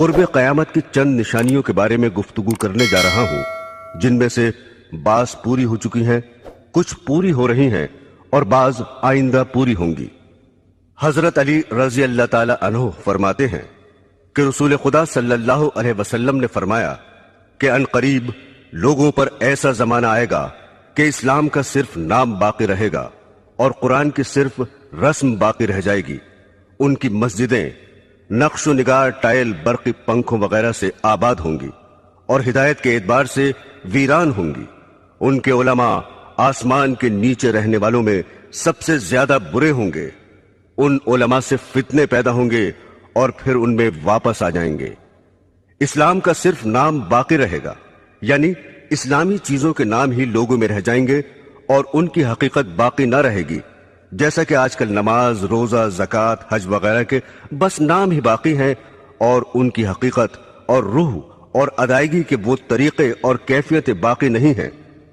قرب قیامت کی چند نشانیوں کے بارے میں گفتگو کرنے جا رہا ہوں، جن میں سے بعض پوری ہو چکی ہیں، کچھ پوری ہو رہی ہیں اور بعض آئندہ پوری ہوں گی۔ حضرت علی رضی اللہ تعالی عنہ فرماتے ہیں کہ رسول خدا صلی اللہ علیہ وسلم نے فرمایا کہ ان قریب لوگوں پر ایسا زمانہ آئے گا کہ اسلام کا صرف نام باقی رہے گا اور قرآن کی صرف رسم باقی رہ جائے گی۔ ان کی مسجدیں نقش و نگار، ٹائل، برقی پنکھوں وغیرہ سے آباد ہوں گی اور ہدایت کے اعتبار سے ویران ہوں گی۔ ان کے علماء آسمان کے نیچے رہنے والوں میں سب سے زیادہ برے ہوں گے۔ ان علماء سے فتنے پیدا ہوں گے اور پھر ان میں واپس آ جائیں گے۔ اسلام کا صرف نام باقی رہے گا، یعنی اسلامی چیزوں کے نام ہی لوگوں میں رہ جائیں گے اور ان کی حقیقت باقی نہ رہے گی، جیسا کہ آج کل نماز، روزہ، زکوٰۃ، حج وغیرہ کے بس نام ہی باقی ہیں اور ان کی حقیقت اور روح اور ادائیگی کے وہ طریقے اور کیفیتیں باقی نہیں ہیں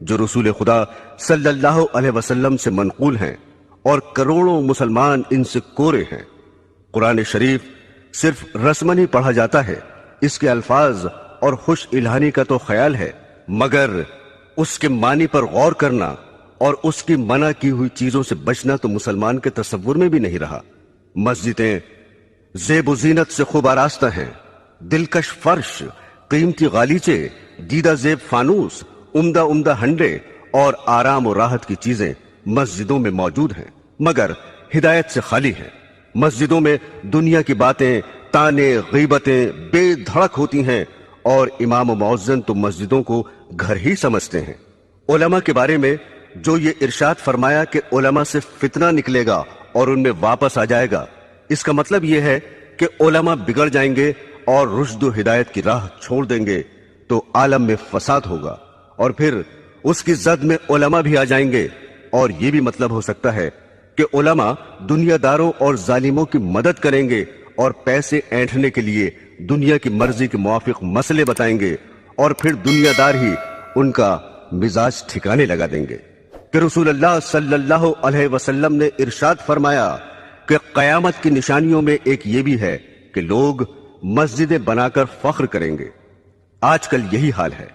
جو رسول خدا صلی اللہ علیہ وسلم سے منقول ہیں، اور کروڑوں مسلمان ان سے کورے ہیں۔ قرآن شریف صرف رسمن ہی پڑھا جاتا ہے، اس کے الفاظ اور خوش الہانی کا تو خیال ہے، مگر اس کے معنی پر غور کرنا اور اس کی منع کی ہوئی چیزوں سے بچنا تو مسلمان کے تصور میں بھی نہیں رہا۔ مسجدیں زیب و زینت سے خوب آراستہ ہیں، دلکش فرش، قیمتی غالیچے، دیدہ زیب فانوس، عمدہ عمدہ ہنڈے اور آرام و راحت کی چیزیں مسجدوں میں موجود ہیں، مگر ہدایت سے خالی ہیں۔ مسجدوں میں دنیا کی باتیں، تانے، غیبتیں بے دھڑک ہوتی ہیں، اور امام و مؤذن تو مسجدوں کو گھر ہی سمجھتے ہیں۔ علماء کے بارے میں جو یہ ارشاد فرمایا کہ علماء سے فتنہ نکلے گا اور ان میں واپس آ جائے گا، اس کا مطلب یہ ہے کہ علماء بگڑ جائیں گے اور رشد و ہدایت کی راہ چھوڑ دیں گے تو عالم میں فساد ہوگا، اور پھر اس کی زد میں علماء بھی آ جائیں گے۔ اور یہ بھی مطلب ہو سکتا ہے کہ علماء دنیا داروں اور ظالموں کی مدد کریں گے اور پیسے اینٹھنے کے لیے دنیا کی مرضی کے موافق مسئلے بتائیں گے، اور پھر دنیا دار ہی ان کا مزاج ٹھکانے لگا دیں گے۔ کہ رسول اللہ صلی اللہ علیہ وسلم نے ارشاد فرمایا کہ قیامت کی نشانیوں میں ایک یہ بھی ہے کہ لوگ مسجدیں بنا کر فخر کریں گے۔ آج کل یہی حال ہے،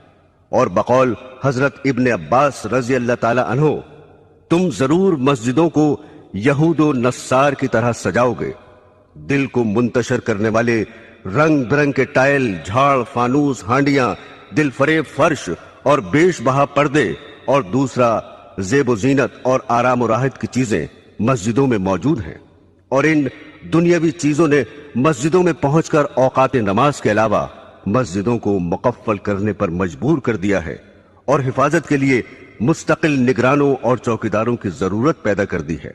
اور بقول حضرت ابن عباس رضی اللہ تعالی عنہ، تم ضرور مسجدوں کو یہود و نصار کی طرح سجاؤ گے۔ دل کو منتشر کرنے والے رنگ برنگ کے ٹائل، جھاڑ، فانوس، ہانڈیاں، دل فریب فرش اور بیش بہا پردے، اور دوسرا زیب و زینت اور آرام و راحت کی چیزیں مسجدوں میں موجود ہیں، اور ان دنیاوی چیزوں نے مسجدوں میں پہنچ کر اوقات نماز کے علاوہ مسجدوں کو مقفل کرنے پر مجبور کر دیا ہے، اور حفاظت کے لیے مستقل نگرانوں اور چوکیداروں کی ضرورت پیدا کر دی ہے۔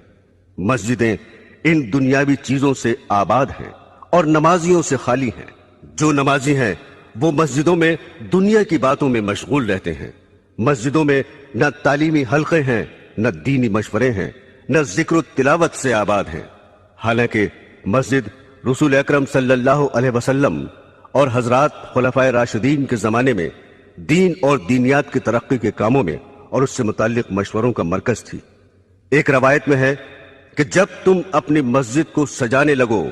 مسجدیں ان دنیاوی چیزوں سے آباد ہیں اور نمازیوں سے خالی ہیں۔ جو نمازی ہیں وہ مسجدوں میں دنیا کی باتوں میں مشغول رہتے ہیں۔ مسجدوں میں نہ تعلیمی حلقے ہیں، نہ دینی مشورے ہیں، نہ ذکر و تلاوت سے آباد ہیں۔ حالانکہ مسجد رسول اکرم صلی اللہ علیہ وسلم اور حضرات خلفائے راشدین کے زمانے میں دین اور دینیات کی ترقی کے کاموں میں اور اس سے متعلق مشوروں کا مرکز تھی۔ ایک روایت میں ہے کہ جب تم اپنی مسجد کو سجانے لگو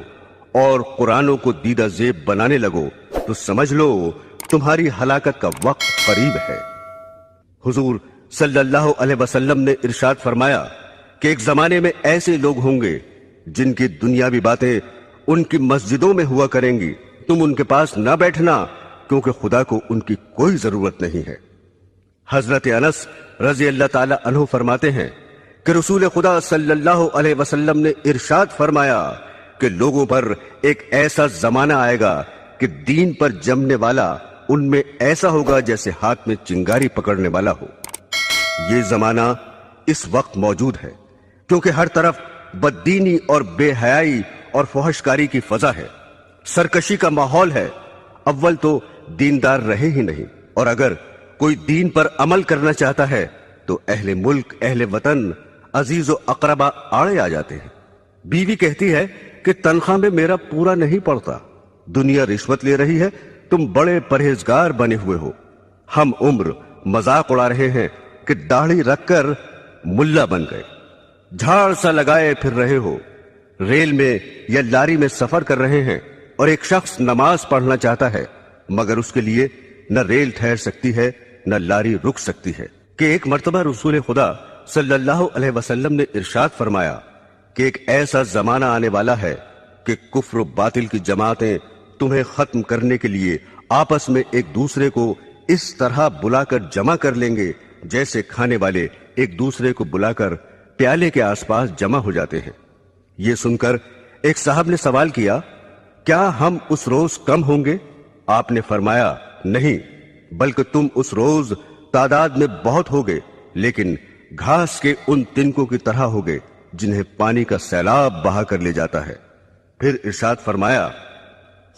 اور قرآنوں کو دیدہ زیب بنانے لگو تو سمجھ لو تمہاری ہلاکت کا وقت قریب ہے۔ حضور صلی اللہ علیہ وسلم نے ارشاد فرمایا کہ ایک زمانے میں ایسے لوگ ہوں گے جن کی دنیاوی باتیں ان کی مسجدوں میں ہوا کریں گی، تم ان کے پاس نہ بیٹھنا کیونکہ خدا کو ان کی کوئی ضرورت نہیں ہے۔ حضرت انس رضی اللہ تعالی عنہ فرماتے ہیں کہ رسول خدا صلی اللہ علیہ وسلم نے ارشاد فرمایا کہ لوگوں پر ایک ایسا زمانہ آئے گا کہ دین پر جمنے والا ان میں ایسا ہوگا جیسے ہاتھ میں چنگاری پکڑنے والا ہو۔ یہ زمانہ اس وقت موجود ہے کیونکہ ہر طرف بددینی اور بے حیائی اور فحشکاری کی فضا ہے، سرکشی کا ماحول ہے۔ اول تو دیندار رہے ہی نہیں، اور اگر کوئی دین پر عمل کرنا چاہتا ہے تو اہل ملک، اہل وطن، عزیز و اقربا آڑے آ جاتے ہیں۔ بیوی کہتی ہے کہ تنخواہ میں میرا پورا نہیں پڑتا، دنیا رشوت لے رہی ہے، تم بڑے پرہیزگار بنے ہوئے ہو۔ ہم عمر مذاق اڑا رہے ہیں کہ داڑھی رکھ کر ملا بن گئے، جھاڑ سا لگائے پھر رہے ہو، ریل میں یا لاری میں سفر کر رہے ہیں اور ایک شخص نماز پڑھنا چاہتا ہے مگر اس کے لیے نہ ریل ٹھہر سکتی ہے نہ لاری رک سکتی ہے کہ ایک مرتبہ رسول خدا صلی اللہ علیہ وسلم نے ارشاد فرمایا کہ ایک ایسا زمانہ آنے والا ہے کہ کفر و باطل کی جماعتیں تمہیں ختم کرنے کے لیے آپس میں ایک دوسرے کو اس طرح بلا کر جمع کر لیں گے جیسے کھانے والے ایک دوسرے کو بلا کر پیالے کے آس پاس جمع ہو جاتے ہیں۔ یہ سن کر ایک صاحب نے سوال کیا، کیا ہم اس روز کم ہوں گے؟ آپ نے فرمایا نہیں، بلکہ تم اس روز تعداد میں بہت ہوگے لیکن گھاس کے ان تنکوں کی طرح ہوگے جنہیں پانی کا سیلاب بہا کر لے جاتا ہے۔ پھر ارشاد فرمایا،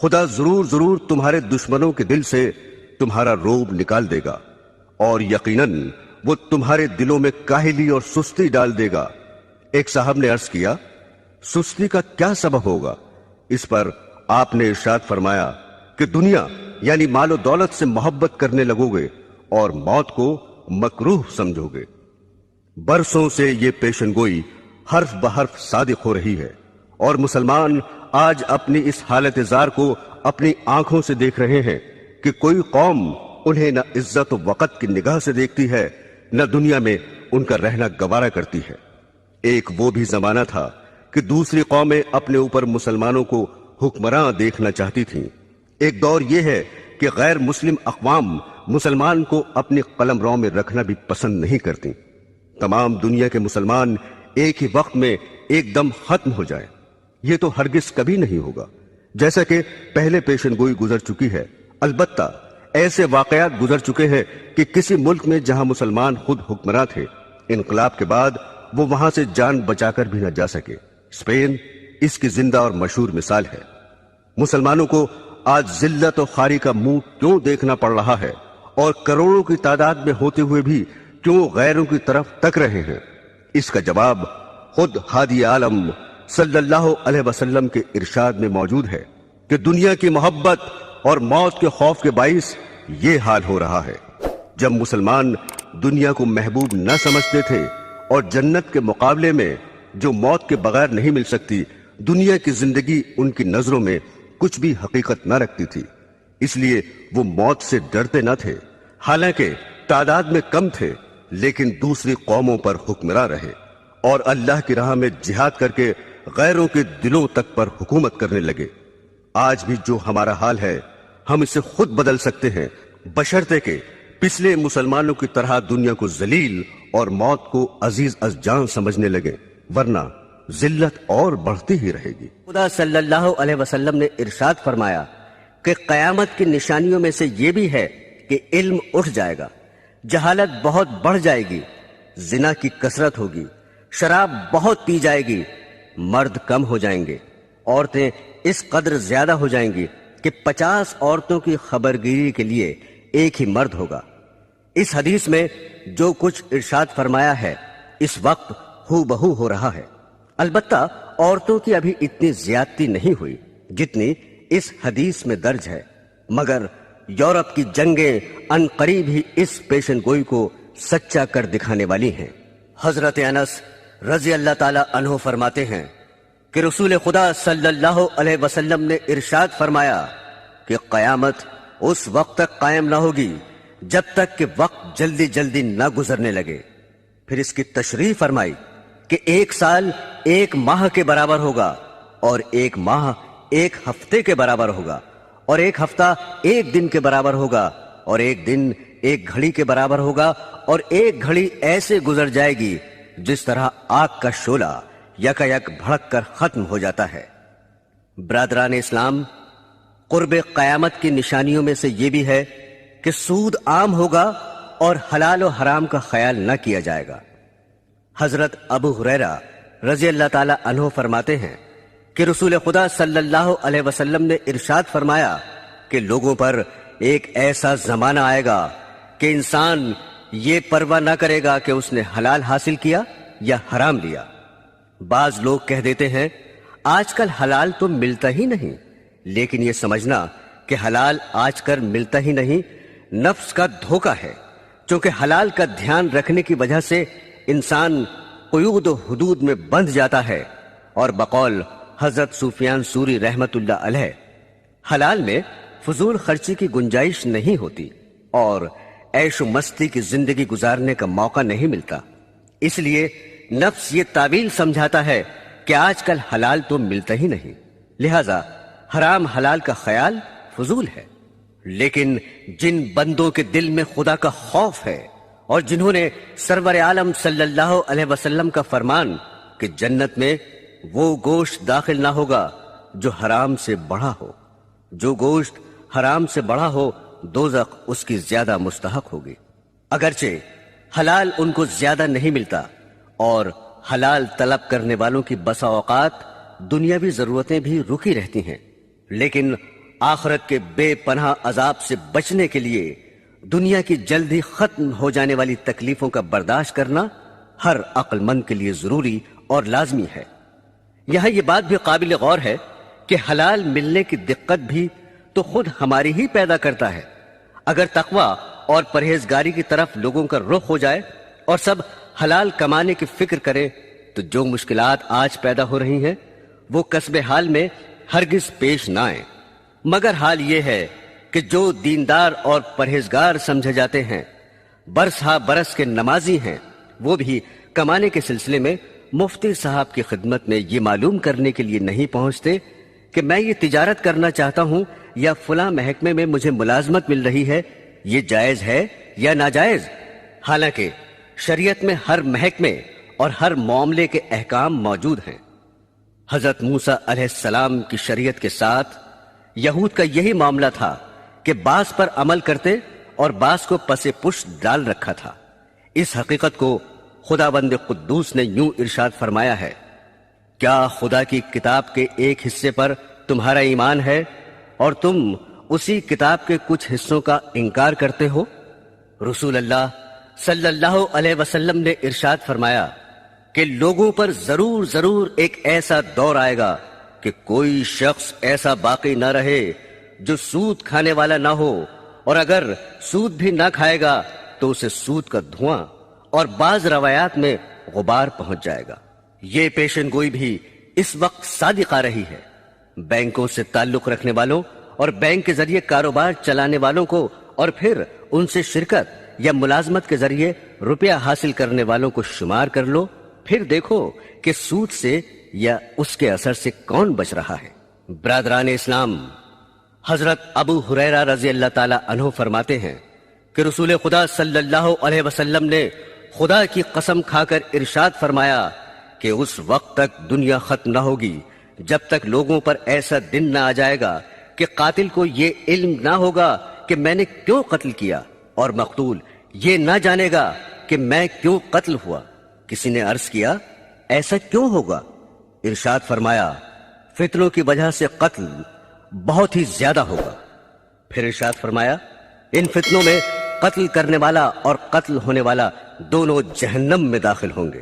خدا ضرور ضرور تمہارے دشمنوں کے دل سے تمہارا روب نکال دے گا اور یقیناً وہ تمہارے دلوں میں کاہلی اور سستی ڈال دے گا۔ ایک صاحب نے عرض کیا، سستی کا کیا سبب ہوگا؟ اس پر آپ نے ارشاد فرمایا کہ دنیا یعنی مال و دولت سے محبت کرنے لگو گے اور موت کو مکروہ سمجھو گے۔ برسوں سے یہ پیشن گوئی حرف بحرف صادق ہو رہی ہے اور مسلمان آج اپنی اس حالت زار کو اپنی آنکھوں سے دیکھ رہے ہیں کہ کوئی قوم انہیں نہ عزت و وقت کی نگاہ سے دیکھتی ہے نہ دنیا میں ان کا رہنا گوارا کرتی ہے۔ ایک وہ بھی زمانہ تھا کہ دوسری قومیں اپنے اوپر مسلمانوں کو حکمراں دیکھنا چاہتی تھیں۔ ایک دور یہ ہے کہ غیر مسلم اقوام مسلمان کو اپنی قلم رو میں رکھنا بھی پسند نہیں کرتی۔ تمام دنیا کے مسلمان ایک ہی وقت میں ایک دم ختم ہو جائیں، یہ تو ہرگز کبھی نہیں ہوگا، جیسا کہ پہلے پیشن گوئی گزر چکی ہے۔ البتہ ایسے واقعات گزر چکے ہیں کہ کسی ملک میں جہاں مسلمان خود حکمراں تھے، انقلاب کے بعد وہ وہاں سے جان بچا کر بھی نہ جا سکے۔ اسپین اس کی زندہ اور مشہور مثال ہے۔ مسلمانوں کو آج ذلت و خواری کا منہ کیوں دیکھنا پڑ رہا ہے اور کروڑوں کی تعداد میں ہوتے ہوئے بھی کیوں غیروں کی طرف تک رہے ہیں؟ اس کا جواب خود ہادی عالم صلی اللہ علیہ وسلم کے ارشاد میں موجود ہے کہ دنیا کی محبت اور موت کے خوف کے باعث یہ حال ہو رہا ہے۔ جب مسلمان دنیا کو محبوب نہ سمجھتے تھے اور جنت کے مقابلے میں جو موت کے بغیر نہیں مل سکتی، دنیا کی زندگی ان کی نظروں میں کچھ بھی حقیقت نہ رکھتی تھی، اس لیے وہ موت سے ڈرتے نہ تھے۔ حالانکہ تعداد میں کم تھے لیکن دوسری قوموں پر حکمراں رہے اور اللہ کی راہ میں جہاد کر کے غیروں کے دلوں تک پر حکومت کرنے لگے۔ آج بھی جو ہمارا حال ہے ہم اسے خود بدل سکتے ہیں، بشرطے کہ پچھلے مسلمانوں کی طرح دنیا کو ذلیل اور موت کو عزیز از جان سمجھنے لگے، ورنہ ذلت اور بڑھتی ہی رہے گی۔ خدا صلی اللہ علیہ وسلم نے ارشاد فرمایا کہ قیامت کی نشانیوں میں سے یہ بھی ہے کہ علم اٹھ جائے گا، جہالت بہت بڑھ جائے گی، زنا کی کثرت ہوگی، شراب بہت پی جائے گی، مرد کم ہو جائیں گے، عورتیں اس قدر زیادہ ہو جائیں گی کہ 50 عورتوں کی خبرگیری کے لیے ایک ہی مرد ہوگا۔ اس حدیث میں جو کچھ ارشاد فرمایا ہے اس وقت ہو بہو ہو رہا ہے۔ البتہ عورتوں کی ابھی اتنی زیادتی نہیں ہوئی جتنی اس حدیث میں درج ہے، مگر یورپ کی جنگیں ان قریب ہی اس پیشن گوئی کو سچا کر دکھانے والی ہیں۔ حضرت انس رضی اللہ تعالی عنہ فرماتے ہیں کہ رسول خدا صلی اللہ علیہ وسلم نے ارشاد فرمایا کہ قیامت اس وقت تک قائم نہ ہوگی جب تک کہ وقت جلدی جلدی نہ گزرنے لگے۔ پھر اس کی تشریح فرمائی کہ 1 سال 1 ماہ کے برابر ہوگا اور 1 ماہ 1 ہفتے کے برابر ہوگا اور 1 ہفتہ 1 دن کے برابر ہوگا اور 1 دن 1 گھڑی کے برابر ہوگا اور 1 گھڑی ایسے گزر جائے گی جس طرح آگ کا شعلہ یکا یک بھڑک کر ختم ہو جاتا ہے۔ برادران اسلام، قرب قیامت کی نشانیوں میں سے یہ بھی ہے کہ سود عام ہوگا اور حلال و حرام کا خیال نہ کیا جائے گا۔ حضرت ابو ہریرہ رضی اللہ تعالی عنہ فرماتے ہیں کہ رسول خدا صلی اللہ علیہ وسلم نے ارشاد فرمایا کہ لوگوں پر ایک ایسا زمانہ آئے گا کہ انسان یہ پرواہ نہ کرے گا کہ اس نے حلال حاصل کیا یا حرام لیا۔ بعض لوگ کہہ دیتے ہیں آج کل حلال تو ملتا ہی نہیں، لیکن یہ سمجھنا کہ حلال آج کل ملتا ہی نہیں نفس کا دھوکہ ہے، چونکہ حلال کا دھیان رکھنے کی وجہ سے انسان قیود و حدود میں بندھ جاتا ہے، اور بقول حضرت سفیان ثوری رحمت اللہ علیہ حلال میں فضول خرچی کی گنجائش نہیں ہوتی اور عیش و مستی کی زندگی گزارنے کا موقع نہیں ملتا. اس لیے نفس یہ تعویل سمجھاتا ہے کہ آج کل حلال تو ملتا ہی نہیں، لہذا حرام حلال کا خیال فضول ہے. لیکن جن بندوں کے دل میں خدا کا خوف ہے اور جنہوں نے سرور عالم صلی اللہ علیہ وسلم کا فرمان کہ جنت میں وہ گوشت داخل نہ ہوگا جو حرام سے بڑھا ہو، جو گوشت حرام سے بڑھا ہو دوزخ اس کی زیادہ مستحق ہوگی. اگرچہ حلال ان کو زیادہ نہیں ملتا اور حلال طلب کرنے والوں کی بسا اوقات دنیاوی ضرورتیں بھی رکی رہتی ہیں، لیکن آخرت کے بے پناہ عذاب سے بچنے کے لیے دنیا کی جلدی ختم ہو جانے والی تکلیفوں کا برداشت کرنا ہر عقل مند کے لیے ضروری اور لازمی ہے. یہاں یہ بات بھی قابل غور ہے کہ حلال ملنے کی دقت بھی تو خود ہماری ہی پیدا کرتا ہے. اگر تقویٰ اور پرہیزگاری کی طرف لوگوں کا رخ ہو جائے اور سب حلال کمانے کی فکر کریں تو جو مشکلات آج پیدا ہو رہی ہیں وہ کسب حال میں ہرگز پیش نہ آئیں. مگر حال یہ ہے کہ جو دیندار اور پرہیزگار سمجھے جاتے ہیں، برس ہا برس کے نمازی ہیں، وہ بھی کمانے کے سلسلے میں مفتی صاحب کی خدمت میں یہ معلوم کرنے کے لیے نہیں پہنچتے کہ میں یہ تجارت کرنا چاہتا ہوں یا فلاں محکمے میں مجھے ملازمت مل رہی ہے، یہ جائز ہے یا ناجائز. حالانکہ شریعت میں ہر محکمے اور ہر معاملے کے احکام موجود ہیں. حضرت موسیٰ علیہ السلام کی شریعت کے ساتھ یہود کا یہی معاملہ تھا کہ بعض پر عمل کرتے اور بعض کو پس پشت ڈال رکھا تھا. اس حقیقت کو خداوند قدوس نے یوں ارشاد فرمایا ہے، کیا خدا کی کتاب کے ایک حصے پر تمہارا ایمان ہے اور تم اسی کتاب کے کچھ حصوں کا انکار کرتے ہو؟ رسول اللہ صلی اللہ علیہ وسلم نے ارشاد فرمایا کہ لوگوں پر ضرور ایک ایسا دور آئے گا کہ کوئی شخص ایسا باقی نہ رہے جو سود کھانے والا نہ ہو، اور اگر سود بھی نہ کھائے گا تو اسے سود کا دھواں اور بعض روایات میں غبار پہنچ جائے گا. یہ پیشن گوئی بھی اس وقت صادق آ رہی ہے. بینکوں سے تعلق رکھنے والوں اور بینک کے ذریعے کاروبار چلانے والوں کو اور پھر ان سے شرکت یا ملازمت کے ذریعے روپیہ حاصل کرنے والوں کو شمار کر لو، پھر دیکھو کہ سود سے یا اس کے اثر سے کون بچ رہا ہے. برادران اسلام، حضرت ابو ہریرہ رضی اللہ تعالی عنہ فرماتے ہیں کہ رسول خدا صلی اللہ علیہ وسلم نے خدا کی قسم کھا کر ارشاد فرمایا کہ اس وقت تک دنیا ختم نہ ہوگی جب تک لوگوں پر ایسا دن نہ آ جائے گا کہ قاتل کو یہ علم نہ ہوگا کہ میں نے کیوں قتل کیا، اور مقتول یہ نہ جانے گا کہ میں کیوں قتل ہوا. کسی نے عرض کیا ایسا کیوں ہوگا؟ ارشاد فرمایا فتنوں کی وجہ سے قتل بہت ہی زیادہ ہوگا. پھر ارشاد فرمایا ان فتنوں میں قتل کرنے والا اور قتل ہونے والا دونوں جہنم میں داخل ہوں گے.